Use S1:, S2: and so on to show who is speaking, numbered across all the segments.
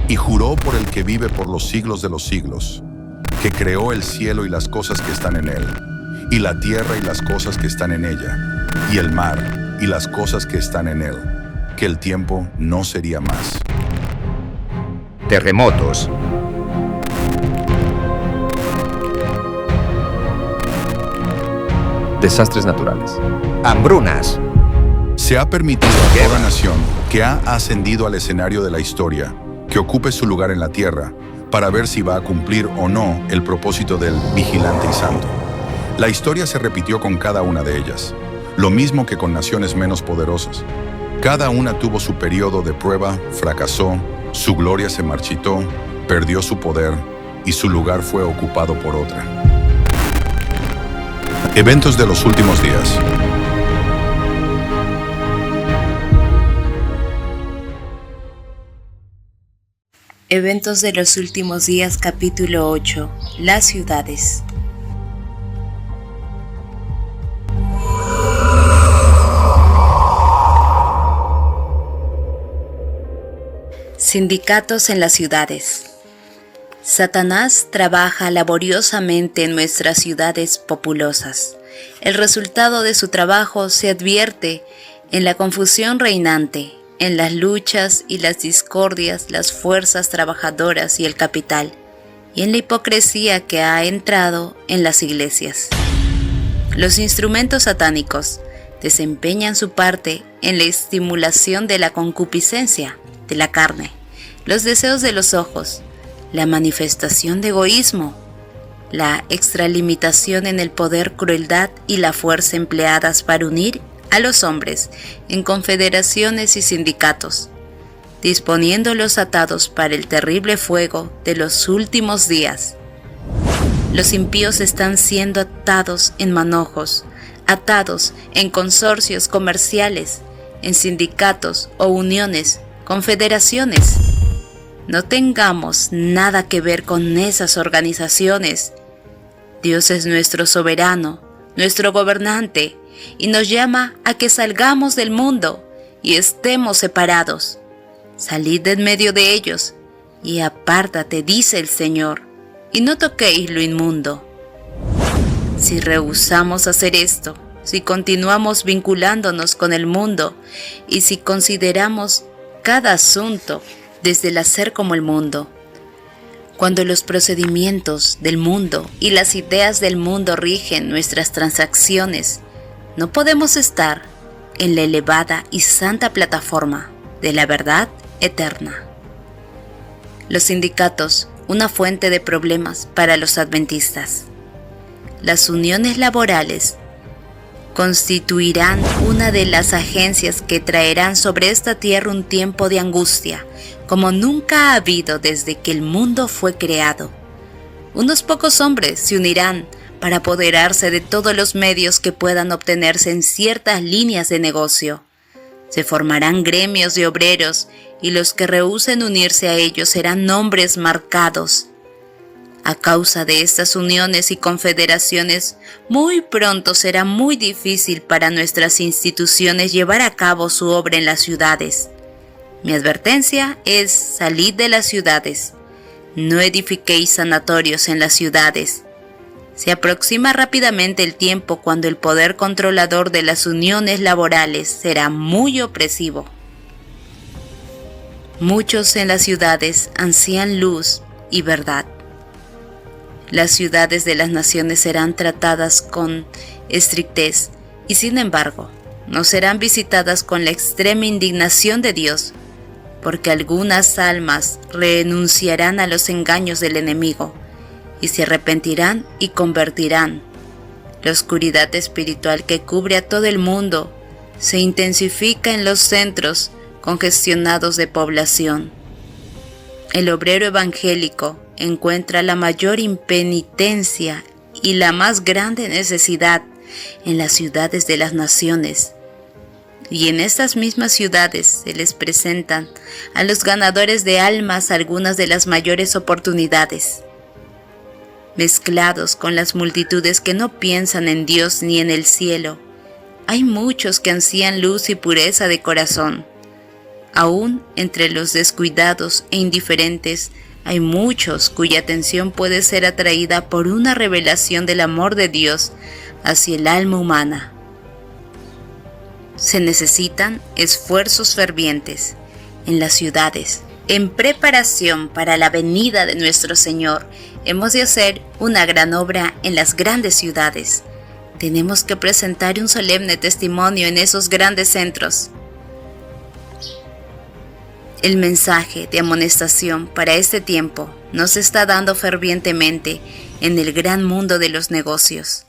S1: y juró por el que vive por los siglos de los siglos, que creó el cielo y las cosas que están en él, y la tierra y las cosas que están en ella, y el mar y las cosas que están en él, que el tiempo no sería más.
S2: Terremotos.
S3: Desastres naturales.
S2: Hambrunas.
S1: Se ha permitido a toda nación que ha ascendido al escenario de la historia que ocupe su lugar en la tierra para ver si va a cumplir o no el propósito del vigilante y santo. La historia se repitió con cada una de ellas, lo mismo que con naciones menos poderosas. Cada una tuvo su periodo de prueba, fracasó, su gloria se marchitó, perdió su poder y su lugar fue ocupado por otra. Eventos de los últimos días.
S4: Eventos de los últimos días, capítulo 8. Las ciudades. Sindicatos en las ciudades. Satanás trabaja laboriosamente en nuestras ciudades populosas. El resultado de su trabajo se advierte en la confusión reinante, en las luchas y las discordias, las fuerzas trabajadoras y el capital, y en la hipocresía que ha entrado en las iglesias. Los instrumentos satánicos desempeñan su parte en la estimulación de la concupiscencia de la carne, los deseos de los ojos, la manifestación de egoísmo, la extralimitación en el poder, crueldad y la fuerza empleadas para unir a los hombres en confederaciones y sindicatos, disponiéndolos atados para el terrible fuego de los últimos días. Los impíos están siendo atados en manojos, atados en consorcios comerciales, en sindicatos o uniones, confederaciones. No tengamos nada que ver con esas organizaciones. Dios es nuestro soberano, nuestro gobernante, y nos llama a que salgamos del mundo y estemos separados. Salid de en medio de ellos y apártate, dice el Señor, y no toquéis lo inmundo. Si rehusamos hacer esto, si continuamos vinculándonos con el mundo y si consideramos cada asunto desde el hacer como el mundo, cuando los procedimientos del mundo y las ideas del mundo rigen nuestras transacciones, no podemos estar en la elevada y santa plataforma de la verdad eterna. Los sindicatos, una fuente de problemas para los adventistas. Las uniones laborales constituirán una de las agencias que traerán sobre esta tierra un tiempo de angustia, como nunca ha habido desde que el mundo fue creado. Unos pocos hombres se unirán para apoderarse de todos los medios que puedan obtenerse en ciertas líneas de negocio. Se formarán gremios de obreros y los que rehúsen unirse a ellos serán nombres marcados. A causa de estas uniones y confederaciones, muy pronto será muy difícil para nuestras instituciones llevar a cabo su obra en las ciudades. Mi advertencia es: salid de las ciudades. No edifiquéis sanatorios en las ciudades. Se aproxima rápidamente el tiempo cuando el poder controlador de las uniones laborales será muy opresivo. Muchos en las ciudades ansían luz y verdad. Las ciudades de las naciones serán tratadas con estrictez y, sin embargo, no serán visitadas con la extrema indignación de Dios, porque algunas almas renunciarán a los engaños del enemigo y se arrepentirán y convertirán. La oscuridad espiritual que cubre a todo el mundo se intensifica en los centros congestionados de población. El obrero evangélico encuentra la mayor impenitencia y la más grande necesidad en las ciudades de las naciones. Y en estas mismas ciudades se les presentan a los ganadores de almas algunas de las mayores oportunidades. Mezclados con las multitudes que no piensan en Dios ni en el cielo, hay muchos que ansían luz y pureza de corazón. Aún entre los descuidados e indiferentes hay muchos cuya atención puede ser atraída por una revelación del amor de Dios hacia el alma humana. Se necesitan esfuerzos fervientes en las ciudades. En preparación para la venida de nuestro Señor, hemos de hacer una gran obra en las grandes ciudades. Tenemos que presentar un solemne testimonio en esos grandes centros. El mensaje de amonestación para este tiempo nos está dando fervientemente en el gran mundo de los negocios.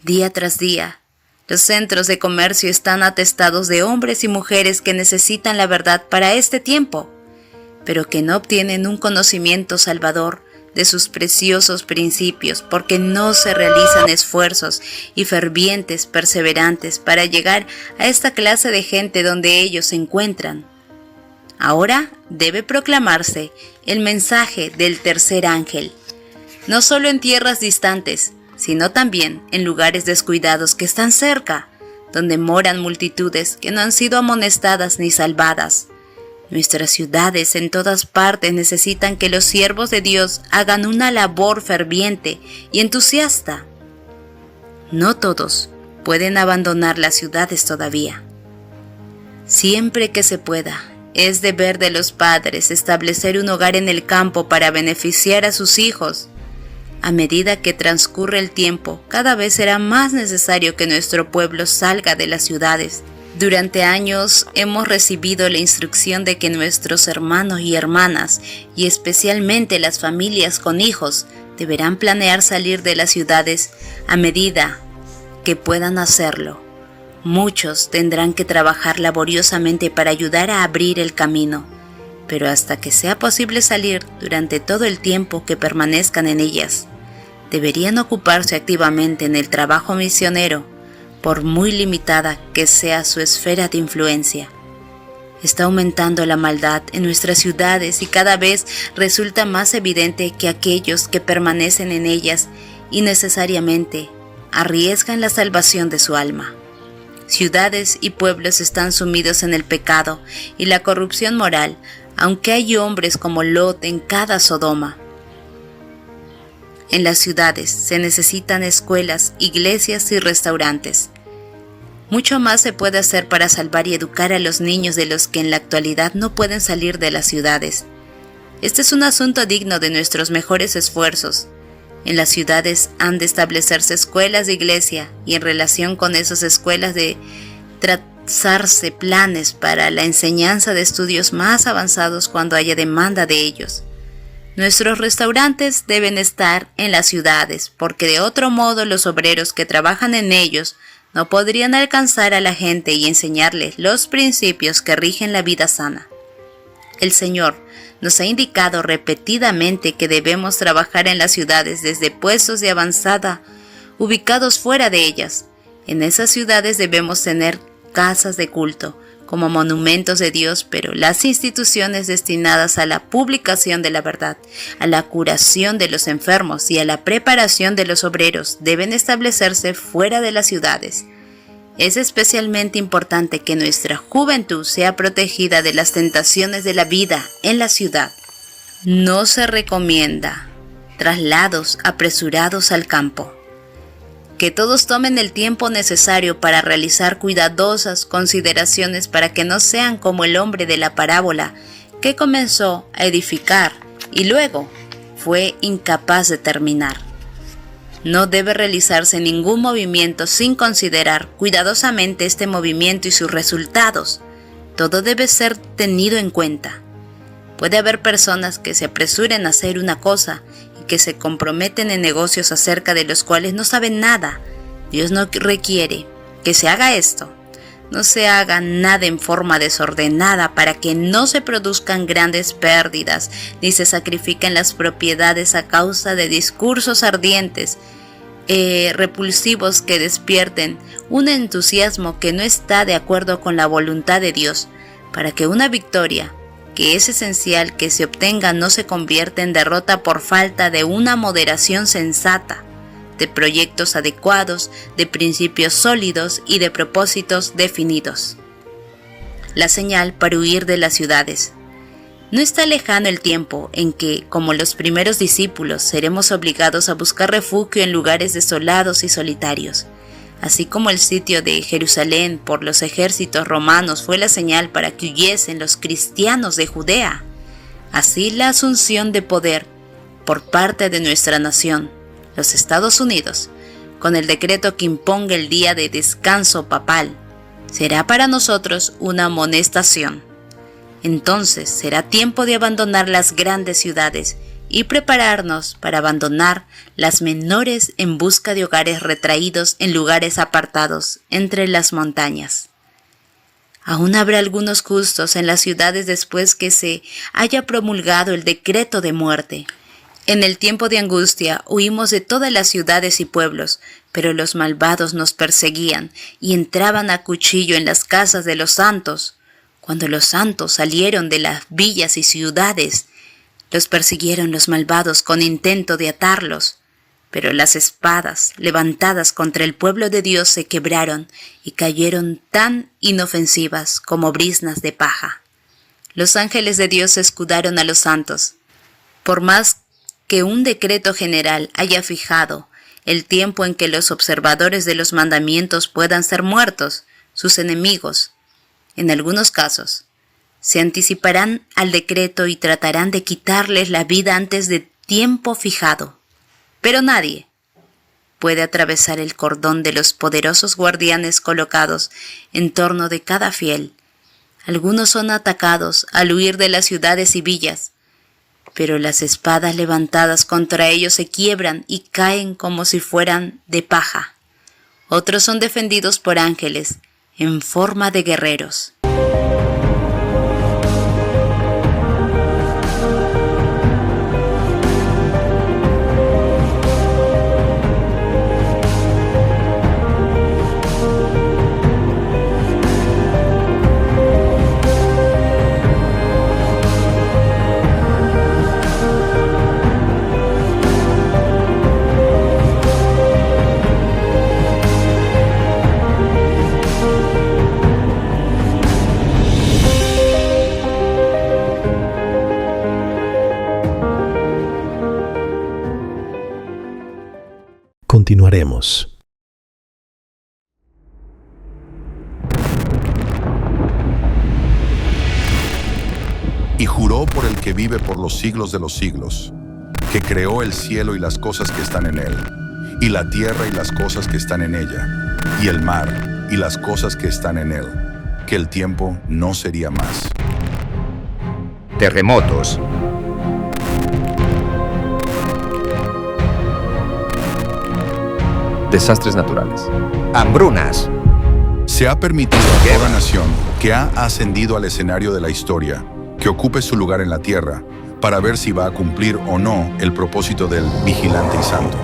S4: Día tras día, los centros de comercio están atestados de hombres y mujeres que necesitan la verdad para este tiempo, pero que no obtienen un conocimiento salvador de sus preciosos principios porque no se realizan esfuerzos y fervientes perseverantes para llegar a esta clase de gente donde ellos se encuentran. Ahora debe proclamarse el mensaje del tercer ángel, no solo en tierras distantes, sino también en lugares descuidados que están cerca, donde moran multitudes que no han sido amonestadas ni salvadas. Nuestras ciudades en todas partes necesitan que los siervos de Dios hagan una labor ferviente y entusiasta. No todos pueden abandonar las ciudades todavía. Siempre que se pueda, es deber de los padres establecer un hogar en el campo para beneficiar a sus hijos. A medida que transcurre el tiempo, cada vez será más necesario que nuestro pueblo salga de las ciudades. Durante años hemos recibido la instrucción de que nuestros hermanos y hermanas, y especialmente las familias con hijos, deberán planear salir de las ciudades a medida que puedan hacerlo. Muchos tendrán que trabajar laboriosamente para ayudar a abrir el camino, pero hasta que sea posible salir durante todo el tiempo que permanezcan en ellas, deberían ocuparse activamente en el trabajo misionero, por muy limitada que sea su esfera de influencia. Está aumentando la maldad en nuestras ciudades y cada vez resulta más evidente que aquellos que permanecen en ellas innecesariamente arriesgan la salvación de su alma. Ciudades y pueblos están sumidos en el pecado y la corrupción moral, aunque hay hombres como Lot en cada Sodoma. En las ciudades se necesitan escuelas, iglesias y restaurantes. Mucho más se puede hacer para salvar y educar a los niños de los que en la actualidad no pueden salir de las ciudades. Este es un asunto digno de nuestros mejores esfuerzos. En las ciudades han de establecerse escuelas de iglesia y en relación con esas escuelas de trazarse planes para la enseñanza de estudios más avanzados cuando haya demanda de ellos. Nuestros restaurantes deben estar en las ciudades, porque de otro modo los obreros que trabajan en ellos no podrían alcanzar a la gente y enseñarles los principios que rigen la vida sana. El Señor nos ha indicado repetidamente que debemos trabajar en las ciudades desde puestos de avanzada, ubicados fuera de ellas. En esas ciudades debemos tener casas de culto, como monumentos de Dios, pero las instituciones destinadas a la publicación de la verdad, a la curación de los enfermos y a la preparación de los obreros deben establecerse fuera de las ciudades. Es especialmente importante que nuestra juventud sea protegida de las tentaciones de la vida en la ciudad. No se recomienda traslados apresurados al campo. Que todos tomen el tiempo necesario para realizar cuidadosas consideraciones para que no sean como el hombre de la parábola que comenzó a edificar y luego fue incapaz de terminar. No debe realizarse ningún movimiento sin considerar cuidadosamente este movimiento y sus resultados. Todo debe ser tenido en cuenta. Puede haber personas que se apresuren a hacer una cosa y que se comprometen en negocios acerca de los cuales no saben nada. Dios no requiere que se haga esto. No se haga nada en forma desordenada para que no se produzcan grandes pérdidas ni se sacrifiquen las propiedades a causa de discursos ardientes, repulsivos que despierten un entusiasmo que no está de acuerdo con la voluntad de Dios, para que una victoria que es esencial que se obtenga no se convierta en derrota por falta de una moderación sensata, de proyectos adecuados, de principios sólidos y de propósitos definidos. la señal para huir de las ciudades. No está lejano el tiempo en que, como los primeros discípulos, seremos obligados a buscar refugio en lugares desolados y solitarios. Así como el sitio de Jerusalén por los ejércitos romanos fue la señal para que huyesen los cristianos de Judea, así la asunción de poder por parte de nuestra nación, los Estados Unidos, con el decreto que imponga el día de descanso papal, será para nosotros una amonestación. Entonces será tiempo de abandonar las grandes ciudades y prepararnos para abandonar las menores en busca de hogares retraídos en lugares apartados entre las montañas. Aún habrá algunos justos en las ciudades después que se haya promulgado el decreto de muerte. En el tiempo de angustia huimos de todas las ciudades y pueblos, pero los malvados nos perseguían y entraban a cuchillo en las casas de los santos. Cuando los santos salieron de las villas y ciudades, los persiguieron los malvados con intento de atarlos, pero las espadas levantadas contra el pueblo de Dios se quebraron y cayeron tan inofensivas como briznas de paja. Los ángeles de Dios escudaron a los santos. Por más que un decreto general haya fijado el tiempo en que los observadores de los mandamientos puedan ser muertos, sus enemigos, en algunos casos, se anticiparán al decreto y tratarán de quitarles la vida antes de tiempo fijado. Pero nadie puede atravesar el cordón de los poderosos guardianes colocados en torno de cada fiel. Algunos son atacados al huir de las ciudades y villas, pero las espadas levantadas contra ellos se quiebran y caen como si fueran de paja. Otros son defendidos por ángeles en forma de guerreros.
S2: Continuaremos.
S1: Y juró por el que vive por los siglos de los siglos, que creó el cielo y las cosas que están en él, y la tierra y las cosas que están en ella, y el mar y las cosas que están en él, que el tiempo no sería más.
S3: Terremotos.
S5: Desastres naturales.
S3: Hambrunas.
S1: Se ha permitido a toda nación que ha ascendido al escenario de la historia que ocupe su lugar en la tierra para ver si va a cumplir o no el propósito del vigilante y santo.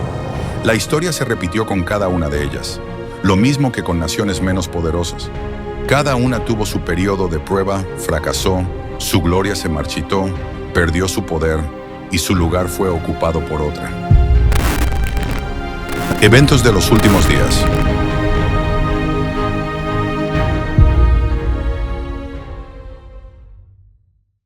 S1: La historia se repitió con cada una de ellas, lo mismo que con naciones menos poderosas. Cada una tuvo su periodo de prueba, fracasó, su gloria se marchitó, perdió su poder y su lugar fue ocupado por otra. Eventos de los últimos días.